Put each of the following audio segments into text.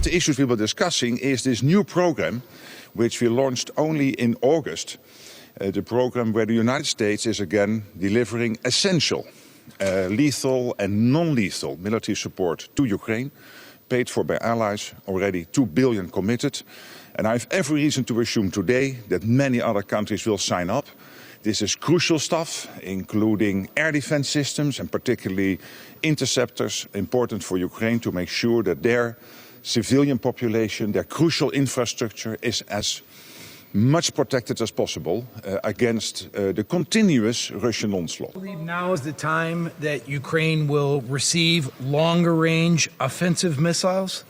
of the issues we were discussing is this new program, which we launched only in August. The program where the United States is again delivering essential, lethal and non-lethal military support to Ukraine, paid for by allies, already 2 billion committed. And I have every reason to assume today that many other countries will sign up. This is crucial stuff, including air defense systems and particularly interceptors, important for Ukraine to make sure that their civilian population, their crucial infrastructure is as much protected as possible against the continuous Russian onslaught. I believe now is the time that Ukraine will receive longer-range offensive missiles?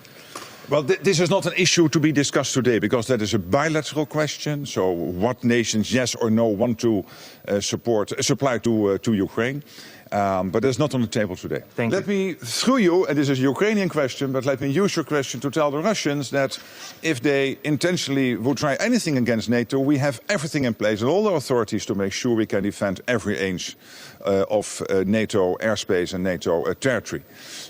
Well, this is not an issue to be discussed today because that is a bilateral question. So what nations, yes or no, want to supply to Ukraine. But that's not on the table today. Let me, through you, and this is a Ukrainian question, but let me use your question to tell the Russians that if they intentionally would try anything against NATO, we have everything in place and all the authorities to make sure we can defend every inch of NATO airspace and NATO territory.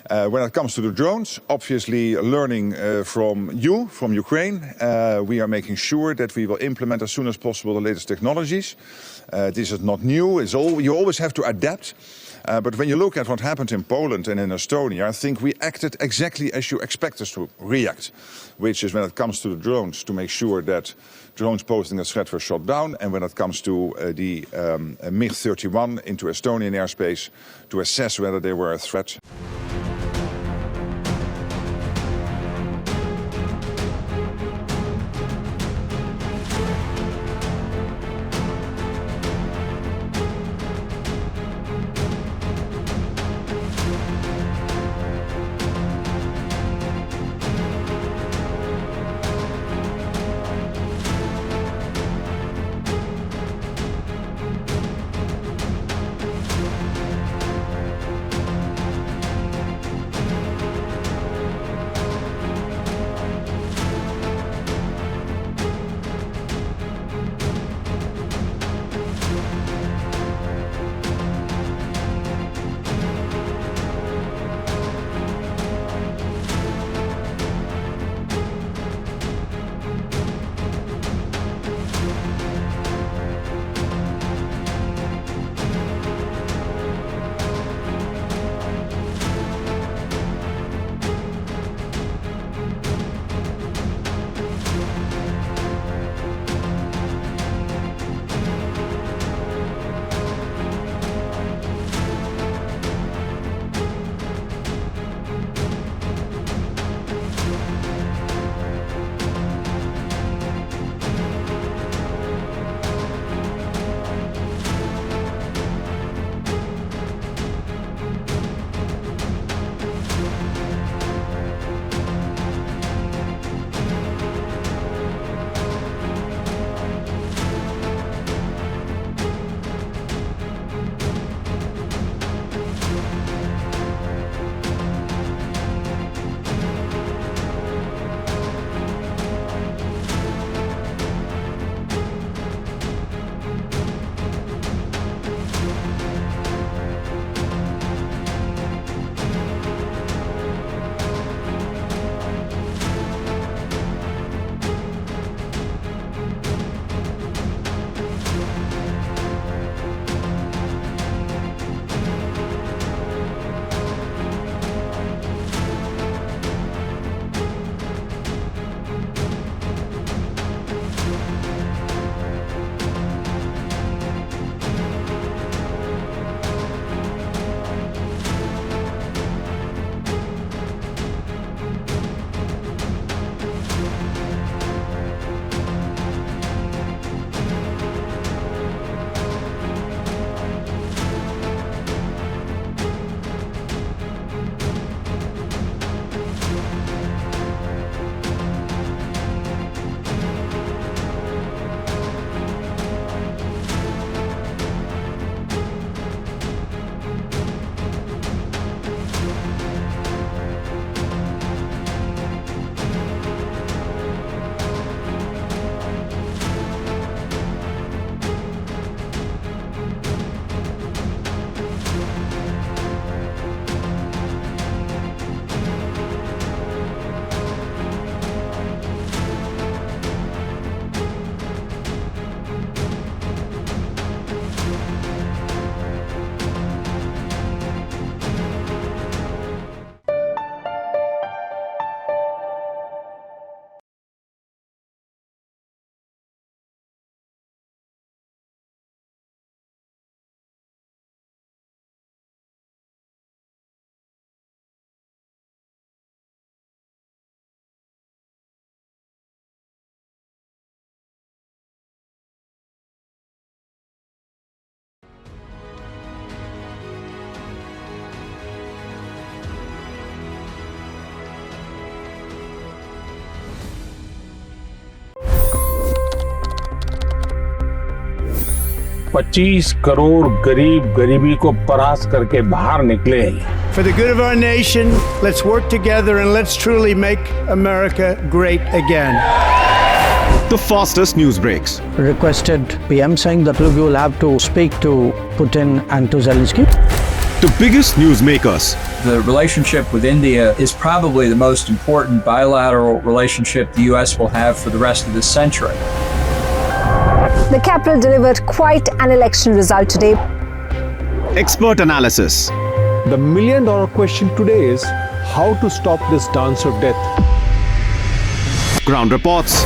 When it comes to the drones, obviously learning from you, from Ukraine, we are making sure that we will implement as soon as possible the latest technologies. This is not new. You always have to adapt. But when you look at what happened in Poland and in Estonia, I think we acted exactly as you expect us to react, which is when it comes to the drones, to make sure that drones posing a threat were shot down, and when it comes to the MiG-31 into Estonian airspace, to assess whether they were a threat. 25 crore गरीब गरीबी को परास्त करके बाहर निकले। For the good of our nation, let's work together and let's truly make America great again. The fastest news breaks. Requested PM saying that look, you will have to speak to Putin and to Zelensky. The biggest newsmakers. The relationship with India is probably the most important bilateral relationship the U.S. will have for the rest of this century. The capital delivered quite an election result today. Expert analysis. The million-dollar question today is how to stop this dance of death. Ground reports.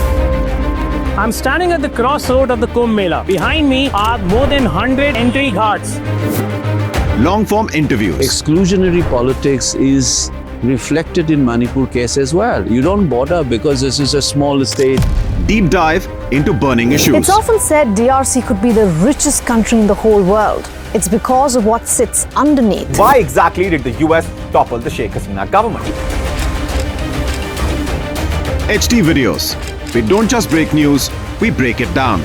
I'm standing at the crossroad of the Kumbh Mela. Behind me are more than 100 entry ghats. Long-form interviews. Exclusionary politics is reflected in Manipur case as well. You don't bother because this is a small state. Deep dive into burning issues. It's often said DRC could be the richest country in the whole world. It's because of what sits underneath. Why exactly did the US topple the Sheikh Hasina government? HT videos. We don't just break news, we break it down.